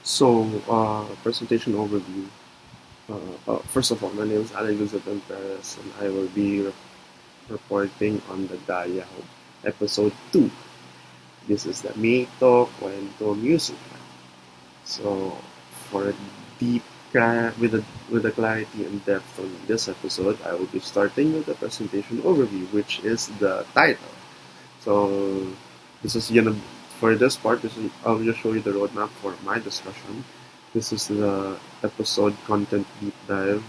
Presentation overview. First of all, my name is Elizabeth Perez, and I will be reporting on the Dayaw episode 2. This is the Mito Cuento Music. So, for a deep with a clarity and depth on this episode, I will be starting with the presentation overview, which is the title. So, this is gonna for this part. I'll just show you the roadmap for my discussion. This is the episode content deep dive,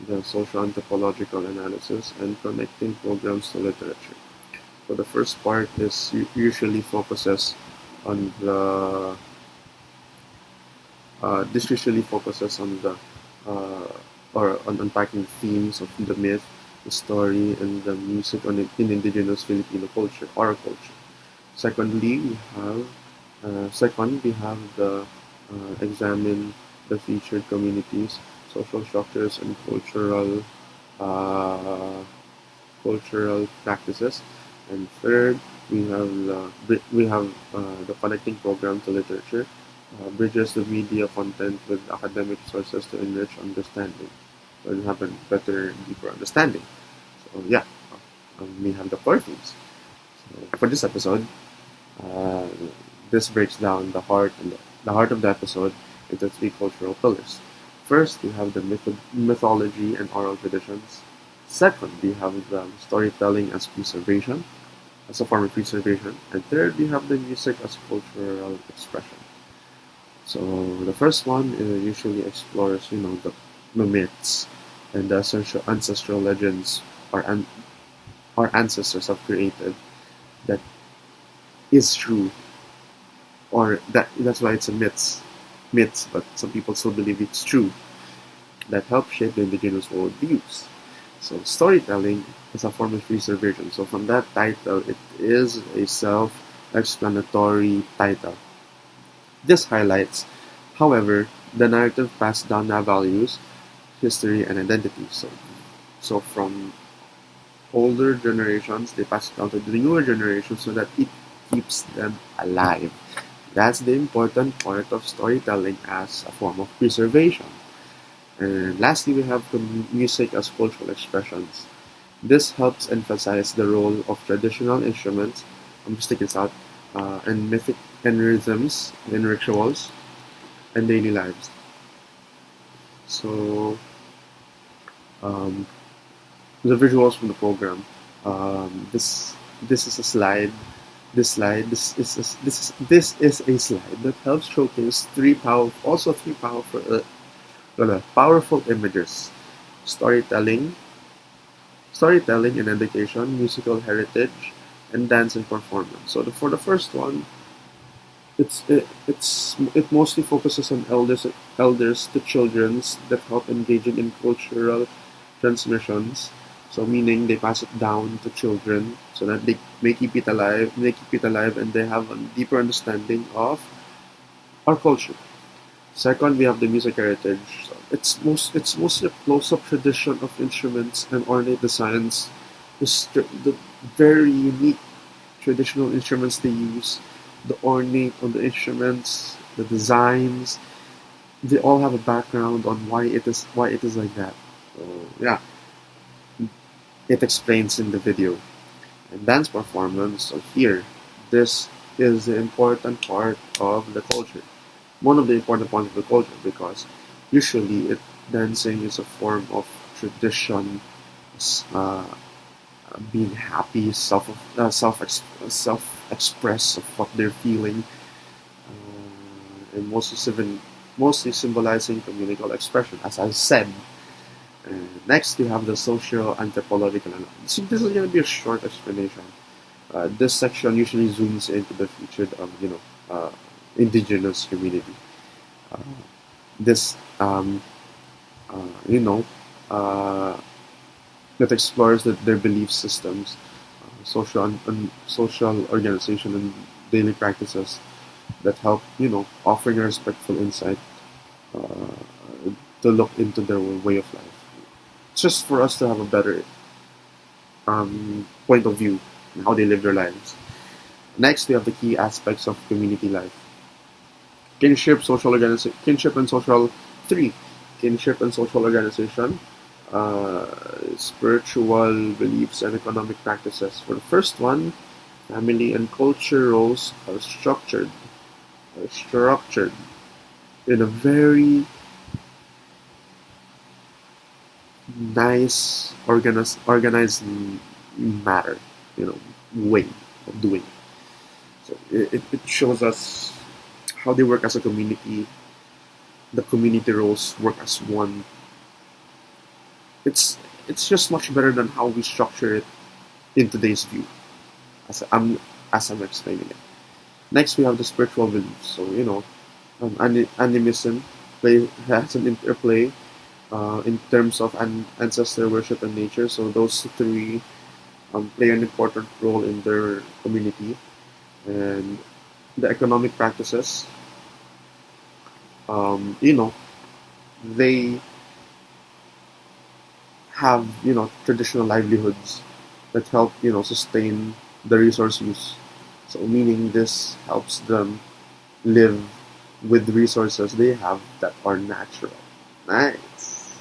the social anthropological analysis, and connecting programs to literature. So the first part is usually focuses on the this usually focuses on the or on unpacking themes of the myth, the story, and the music in indigenous Filipino culture, oral culture. Secondly, we have the examine the featured communities, social structures, and uh, cultural practices. And third, we have the connecting program to literature, bridges the media content with academic sources to enrich understanding, and have a better, deeper understanding. So yeah, we have the core themes. So for this episode, uh, this breaks down the heart of the episode into three cultural pillars. First, we have the mythology and oral traditions. Second, we have the storytelling as a form of preservation. And third, we have the music as cultural expression. So the first one usually explores, the myths and the ancestral legends our ancestors have created that is true, or that's why it's a myths, but some people still believe it's true, that help shape the indigenous worldviews. So storytelling is a form of preservation. So from that title, it is a self-explanatory title. This highlights, however, the narrative passed down our values, history, and identity. So from older generations, they pass it down to the newer generations so that it keeps them alive. That's the important part of storytelling as a form of preservation. And lastly, we have the music as cultural expressions. This helps emphasize the role of traditional instruments, I'm just taking this out, and mythic and rhythms in rituals and daily lives. So, um, the visuals from the program. This is a slide. This is a slide that helps showcase three powerful images: storytelling, storytelling and education, musical heritage, and dance and performance. So for the first one, it mostly focuses on elders to childrens that help engaging in cultural transmissions. So meaning they pass it down to children so that they keep it alive, and they have a deeper understanding of our culture. Second, we have the music heritage. So it's mostly a close-up tradition of instruments and ornate designs. The very unique traditional instruments they use, the ornate on the instruments, the designs, they all have a background on why it is like that. So yeah, it explains in the video. And dance performance. So here, this is the important part of the culture. One of the important parts of the culture, because usually dancing is a form of tradition, uh, being happy, self express of what they're feeling, and mostly symbolizing communal expression, as I said. Next, we have the social anthropological analysis. So this is going to be a short explanation. This section usually zooms into the featured, indigenous community. Uh, this, you know, uh, that explores their belief systems, social organization, and daily practices that help, offering a respectful insight to look into their way of life. It's just for us to have a better point of view on how they live their lives. Next, we have the key aspects of community life. Kinship and social three, kinship and social organization, uh, spiritual beliefs and economic practices. For the first one, family and culture roles are structured in a very nice, organized matter, you know, way of doing it. So it shows us how they work as a community, the community roles work as one. It's it's just much better than how we structure it in today's view, as I'm explaining it. Next, we have the spiritual beliefs. So animism has an interplay in terms of ancestor worship and nature. So those three play an important role in their community, and the economic practices. They have traditional livelihoods that help sustain the resource use. So meaning this helps them live with resources they have that are natural. Nice.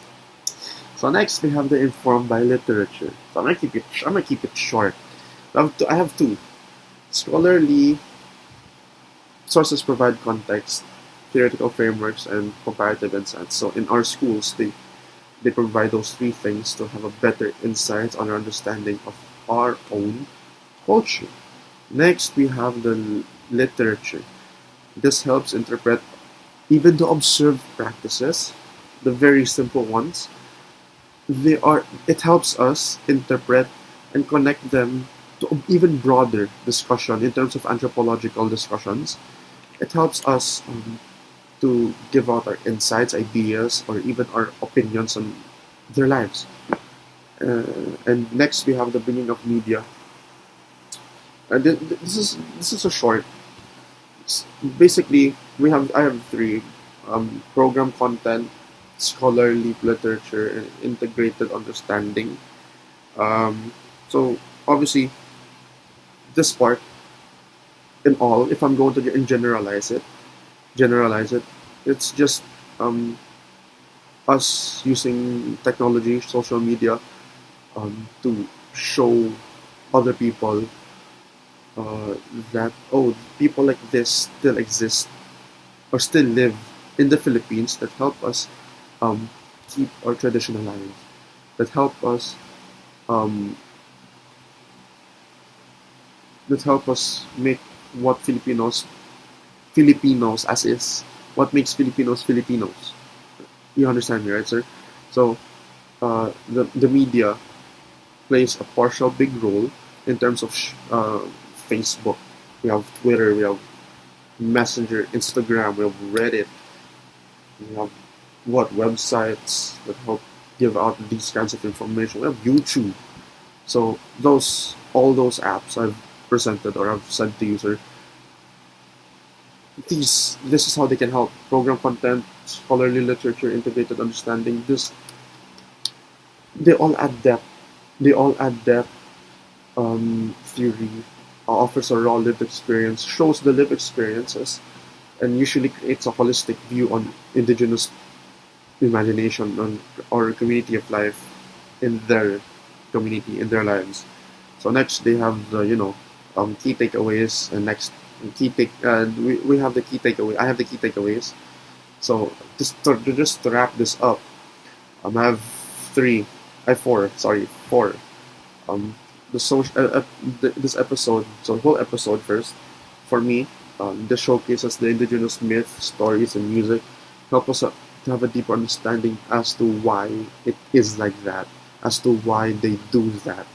So next we have the informed by literature. So I'm gonna keep it short. I have two. Scholarly sources provide context, theoretical frameworks, and comparative insights. So in our schools, they provide those three things to have a better insight on our understanding of our own culture. Next, we have the literature. This helps interpret even the observed practices, the very simple ones. It helps us interpret and connect them to an even broader discussion in terms of anthropological discussions. It helps us to give out our insights, ideas, or even our opinions on their lives. And next, we have the bringing of media. This is a short. Basically, I have three: program content, scholarly literature, and integrated understanding. Um, so obviously, this part in all, if I'm going to generalize it, it's just um, us using technology, social media, to show other people uh, that people like this still exist or still live in the Philippines, that help us um, keep our tradition alive, that help us um, make what Filipinos as is, what makes Filipinos Filipinos. You understand me, right, sir? So the media plays a partial big role in terms of Facebook. We have Twitter, we have Messenger, Instagram, we have Reddit, we have what websites that help give out these kinds of information. We have YouTube. So all those apps I've presented or I've sent to user, this is how they can help. Program content, scholarly literature, integrated understanding. They all add depth. They all add depth. Theory offers a raw lived experience, shows the lived experiences, and usually creates a holistic view on indigenous imagination on or community of life in their community, in their lives. So next they have the key takeaways, and next we have the key takeaway. I have the key takeaways. So just to wrap this up, I have three, I have four. Sorry, four. Um, the social this episode, so the whole episode first, for me, this showcases the indigenous myths, stories, and music, help us to have a deeper understanding as to why it is like that, as to why they do that,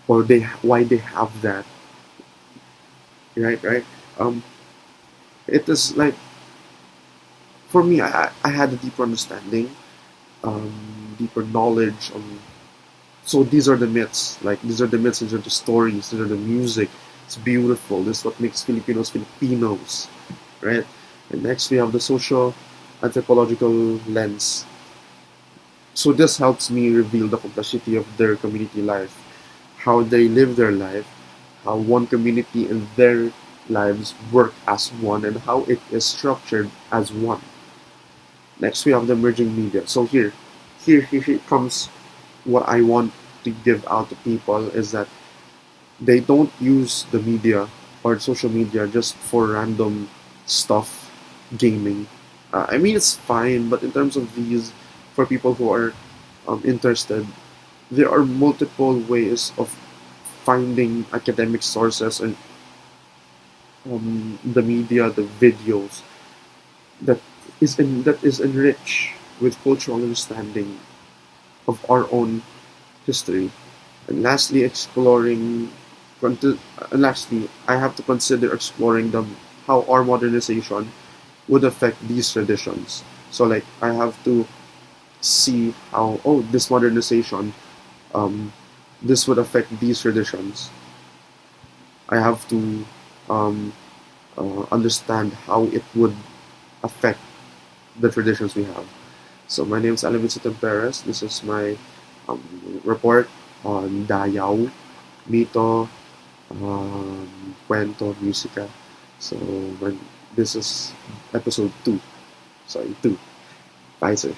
or why they have that, right? Um, it is like, for me, I had a deeper understanding, deeper knowledge on. So these are the myths. Like these are the myths. These are the stories. These are the music. It's beautiful. This is what makes Filipinos Filipinos, right? And next we have the social anthropological lens. So this helps me reveal the complexity of their community life, how they live their life, how one community and their lives work as one and how it is structured as one. Next, we have the emerging media. So here comes what I want to give out to people is that they don't use the media or social media just for random stuff, gaming. I mean, it's fine, but in terms of these, for people who are interested, there are multiple ways of finding academic sources and the media, the videos that that is enriched with cultural understanding of our own history. And lastly, lastly, I have to consider exploring how our modernization would affect these traditions. So, like, I have to see how this modernization, um, this would affect these traditions. I have to um, understand how it would affect the traditions we have. So my name is Alvin Perez. This is my um, report on Dayaw, Mito, Cuento, Musica. So when this is episode 2. Sorry, 2. Bye, sir.